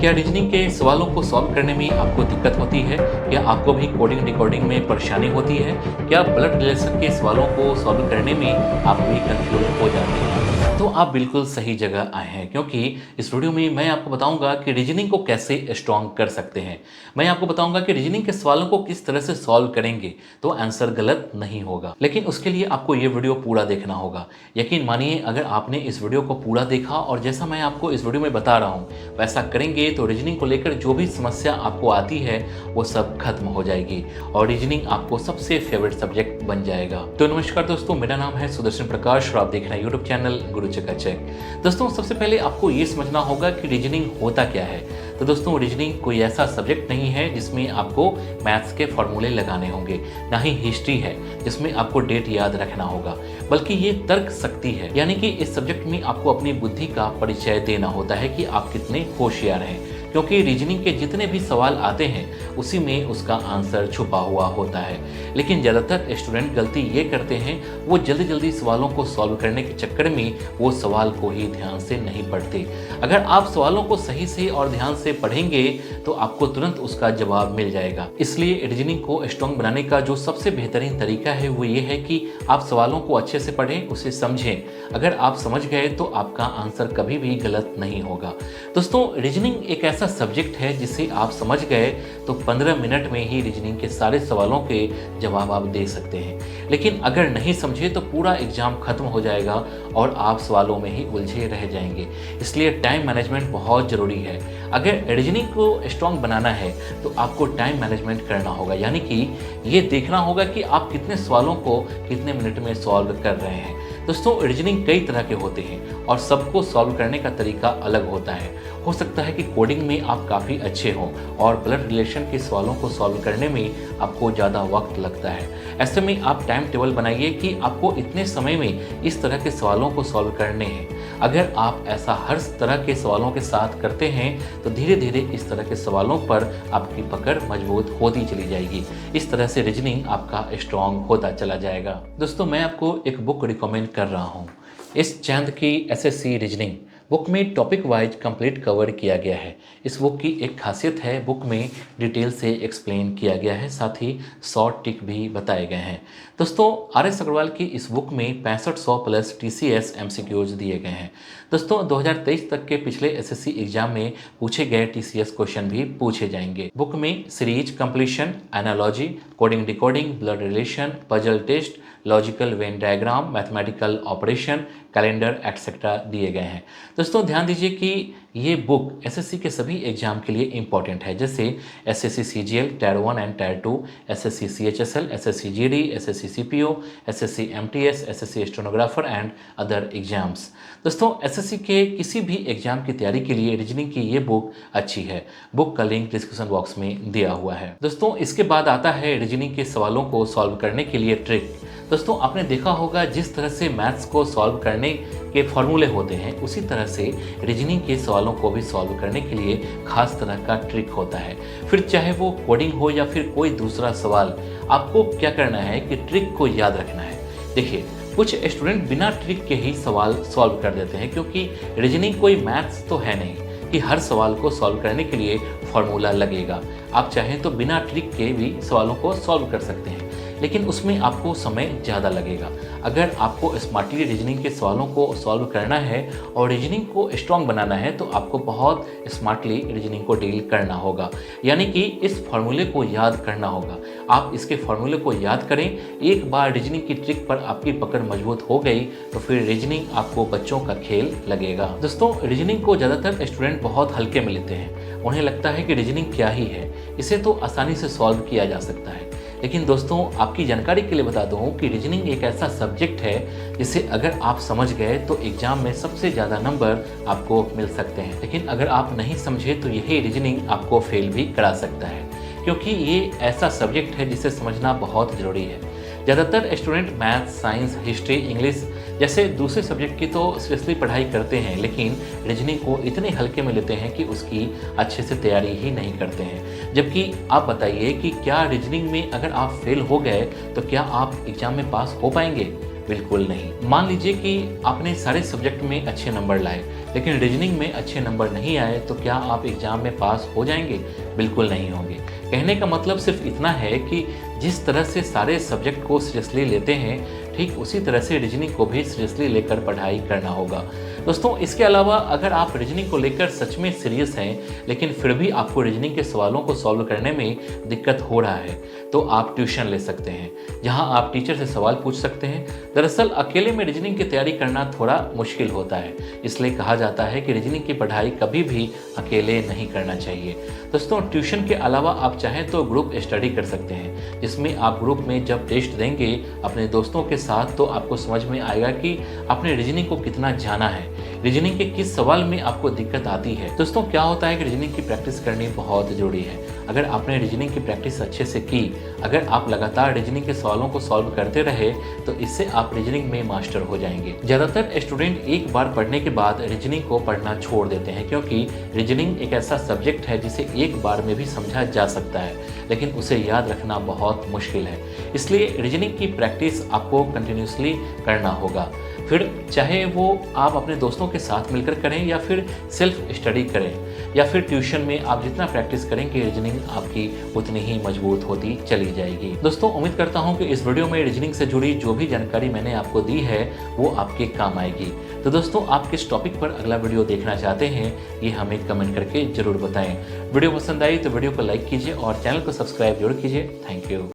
क्या रीजनिंग के सवालों को सॉल्व करने में आपको दिक्कत होती है? क्या आपको भी कोडिंग डिकोडिंग में परेशानी होती है? क्या ब्लड रिलेशन के सवालों को सॉल्व करने में आप भी कंफ्यूज हो जाते हैं? तो आप बिल्कुल सही जगह आए हैं, क्योंकि इस वीडियो में मैं आपको बताऊंगा कि रीजनिंग को कैसे स्ट्रॉन्ग कर सकते हैं। मैं आपको बताऊंगा कि रीजनिंग के सवालों को किस तरह से सॉल्व करेंगे तो आंसर गलत नहीं होगा। लेकिन उसके लिए आपको ये वीडियो पूरा देखना होगा। यकीन मानिए, अगर आपने इस वीडियो को पूरा देखा और जैसा मैं आपको इस वीडियो में बता रहा हूँ वैसा करेंगे तो रीजनिंग को लेकर जो भी समस्या आपको आती है वो सब खत्म हो जाएगी और रीजनिंग आपको सबसे फेवरेट सब्जेक्ट बन जाएगा। तो नमस्कार दोस्तों, मेरा नाम है सुदर्शन प्रकाश और आप देख रहे हैं यूट्यूब चैनल गुरु चकाचक। दोस्तों, सबसे पहले आपको ये समझना होगा कि रीजनिंग होता क्या है। तो दोस्तों, रीजनिंग कोई ऐसा सब्जेक्ट नहीं है जिसमें आपको मैथ्स के फॉर्मूले लगाने होंगे, ना ही हिस्ट्री है जिसमें आपको डेट याद रखना होगा, बल्कि ये तर्क शक्ति है। यानी कि इस सब्जेक्ट में आपको अपनी बुद्धि का परिचय देना होता है कि आप कितने होशियार हैं, क्योंकि रीजनिंग के जितने भी सवाल आते हैं उसी में उसका आंसर छुपा हुआ होता है। लेकिन ज़्यादातर स्टूडेंट गलती ये करते हैं, वो जल्दी जल्दी सवालों को सॉल्व करने के चक्कर में वो सवाल को ही ध्यान से नहीं पढ़ते। अगर आप सवालों को सही से और ध्यान से पढ़ेंगे तो आपको तुरंत उसका जवाब मिल जाएगा। इसलिए रीजनिंग को स्ट्रॉन्ग बनाने का जो सबसे बेहतरीन तरीका है वो ये है कि आप सवालों को अच्छे से पढ़ें, उसे समझें। अगर आप समझ गए तो आपका आंसर कभी भी गलत नहीं होगा। दोस्तों, रीजनिंग एक ऐसा सब्जेक्ट है जिसे आप समझ गए तो 15 मिनट में ही रीजनिंग के सारे सवालों के जवाब आप दे सकते हैं। लेकिन अगर नहीं समझे तो पूरा एग्जाम खत्म हो जाएगा और आप सवालों में ही उलझे रह जाएंगे। इसलिए टाइम मैनेजमेंट बहुत ज़रूरी है। अगर रीजनिंग को स्ट्रॉन्ग बनाना है तो आपको टाइम मैनेजमेंट करना होगा, यानी कि ये देखना होगा कि आप कितने सवालों को कितने मिनट में सॉल्व कर रहे हैं। दोस्तों, रीजनिंग कई तरह के होते हैं और सबको सॉल्व करने का तरीका अलग होता है। हो सकता है कि कोडिंग में आप काफ़ी अच्छे हों और ब्लड रिलेशन के सवालों को सॉल्व करने में आपको ज़्यादा वक्त लगता है। ऐसे में आप टाइम टेबल बनाइए कि आपको इतने समय में इस तरह के सवालों को सॉल्व करने हैं। अगर आप ऐसा हर तरह के सवालों के साथ करते हैं तो धीरे धीरे इस तरह के सवालों पर आपकी पकड़ मजबूत होती चली जाएगी। इस तरह से रीजनिंग आपका स्ट्रॉन्ग होता चला जाएगा। दोस्तों, मैं आपको एक बुक रिकमेंड कर रहा हूँ। इस चंद की एसएससी रीजनिंग बुक में टॉपिक वाइज कंप्लीट कवर किया गया है। इस बुक की एक खासियत है, बुक में डिटेल से एक्सप्लेन किया गया है, साथ ही शॉर्ट टिक भी बताए गए हैं। दोस्तों, आर.एस. अग्रवाल की इस बुक में 6500 प्लस टीसीएस एमसीक्यूज दिए गए हैं। दोस्तों, 2023 तक के पिछले एसएससी एग्जाम में पूछे गए टीसीएस क्वेश्चन भी पूछे जाएंगे। बुक में series completion, analogy, coding decoding, blood relation, puzzle test, logical Venn diagram, mathematical operation, calendar etcetera दिए गए हैं। दोस्तों, ध्यान दीजिए कि ये बुक एसएससी के सभी एग्जाम के लिए इंपॉर्टेंट है, जैसे SSC CGL tyre 1 and tyre 2, SSC CHSL, SSC GD, SSC CPO, SSC MTS, SSC stenographer and other exams. दोस्तों, एसएससी के किसी भी एग्जाम की तैयारी के लिए रीजनिंग की ये बुक अच्छी है। बुक का लिंक डिस्क्रिप्शन बॉक्स में दिया हुआ है। दोस्तों, इसके बाद आता है रीजनिंग के सवालों को सॉल्व करने के लिए ट्रिक। दोस्तों, आपने देखा होगा जिस तरह से मैथ्स को सॉल्व करने के फॉर्मूले होते हैं उसी तरह से रीजनिंग के सवालों को भी सॉल्व करने के लिए खास तरह का ट्रिक होता है। फिर चाहे वो कोडिंग हो या फिर कोई दूसरा सवाल, आपको क्या करना है कि ट्रिक को याद रखना है। देखिए, कुछ स्टूडेंट बिना ट्रिक के ही सवाल सॉल्व कर देते हैं, क्योंकि रीजनिंग कोई मैथ्स तो है नहीं कि हर सवाल को सॉल्व करने के लिए फॉर्मूला लगेगा। आप चाहें तो बिना ट्रिक के भी सवालों को सॉल्व कर सकते हैं, लेकिन उसमें आपको समय ज़्यादा लगेगा। अगर आपको स्मार्टली रीजनिंग के सवालों को सॉल्व करना है और रीजनिंग को स्ट्रॉन्ग बनाना है तो आपको बहुत स्मार्टली रीजनिंग को डील करना होगा, यानी कि इस फॉर्मूले को याद करना होगा। आप इसके फॉर्मूले को याद करें। एक बार रीजनिंग की ट्रिक पर आपकी पकड़ मजबूत हो गई तो फिर रीजनिंग आपको बच्चों का खेल लगेगा। दोस्तों, रीजनिंग को ज़्यादातर स्टूडेंट बहुत हल्के में लेते हैं। उन्हें लगता है कि रीजनिंग क्या ही है, इसे तो आसानी से सॉल्व किया जा सकता है। लेकिन दोस्तों, आपकी जानकारी के लिए बता दूं कि रीजनिंग एक ऐसा सब्जेक्ट है जिसे अगर आप समझ गए तो एग्जाम में सबसे ज़्यादा नंबर आपको मिल सकते हैं। लेकिन अगर आप नहीं समझे तो यही रीजनिंग आपको फेल भी करा सकता है, क्योंकि ये ऐसा सब्जेक्ट है जिसे समझना बहुत ज़रूरी है। ज़्यादातर student maths, science, history, English जैसे दूसरे सब्जेक्ट की तो सीरियसली पढ़ाई करते हैं, लेकिन रीजनिंग को इतने हल्के में लेते हैं कि उसकी अच्छे से तैयारी ही नहीं करते हैं। जबकि आप बताइए कि क्या रीजनिंग में अगर आप फेल हो गए तो क्या आप एग्जाम में पास हो पाएंगे? बिल्कुल नहीं। मान लीजिए कि आपने सारे सब्जेक्ट में अच्छे नंबर लाए, लेकिन रीजनिंग में अच्छे नंबर नहीं आए, तो क्या आप एग्ज़ाम में पास हो जाएंगे? बिल्कुल नहीं होंगे। कहने का मतलब सिर्फ इतना है कि जिस तरह से सारे सब्जेक्ट को सीरियसली लेते हैं, ठीक उसी तरह से रीजनिंग को भी सीरियसली लेकर पढ़ाई करना होगा। दोस्तों, इसके अलावा अगर आप रीजनिंग को लेकर सच में सीरियस हैं, लेकिन फिर भी आपको रीजनिंग के सवालों को सॉल्व करने में दिक्कत हो रहा है, तो आप ट्यूशन ले सकते हैं, जहां आप टीचर से सवाल पूछ सकते हैं। दरअसल अकेले में रीजनिंग की तैयारी करना थोड़ा मुश्किल होता है, इसलिए कहा जाता है कि रीजनिंग की पढ़ाई कभी भी अकेले नहीं करना चाहिए। दोस्तों, ट्यूशन के अलावा आप चाहें तो ग्रुप स्टडी कर सकते हैं, जिसमें आप ग्रुप में जब टेस्ट देंगे अपने दोस्तों के साथ, तो आपको समझ में आएगा कि आपने रीजनिंग को कितना जाना है, रीजनिंग के किस सवाल में आपको दिक्कत आती है। दोस्तों, क्या होता है कि रीजनिंग की प्रैक्टिस करनी बहुत ज़रूरी है। अगर आपने रीजनिंग की प्रैक्टिस अच्छे से की, अगर आप लगातार रीजनिंग के सवालों को सॉल्व करते रहे, तो इससे आप रीजनिंग में मास्टर हो जाएंगे। ज़्यादातर स्टूडेंट एक बार पढ़ने के बाद रीजनिंग को पढ़ना छोड़ देते हैं, क्योंकि रीजनिंग एक ऐसा सब्जेक्ट है जिसे एक बार में भी समझा जा सकता है, लेकिन उसे याद रखना बहुत मुश्किल है। इसलिए रीजनिंग की प्रैक्टिस आपको कंटिन्यूसली करना होगा, फिर चाहे वो आप अपने दोस्तों के साथ मिलकर करें या फिर सेल्फ स्टडी करें या फिर ट्यूशन में। आप जितना प्रैक्टिस करेंगे रीजनिंग आपकी उतनी ही मजबूत होती चली जाएगी। दोस्तों, उम्मीद करता हूं कि इस वीडियो में रीजनिंग से जुड़ी जो भी जानकारी मैंने आपको दी है वो आपके काम आएगी। तो दोस्तों, आप किस टॉपिक पर अगला वीडियो देखना चाहते हैं, ये हमें कमेंट करके जरूर बताएं। वीडियो पसंद आई तो वीडियो को लाइक कीजिए और चैनल को सब्सक्राइब जरूर कीजिए। Thank you.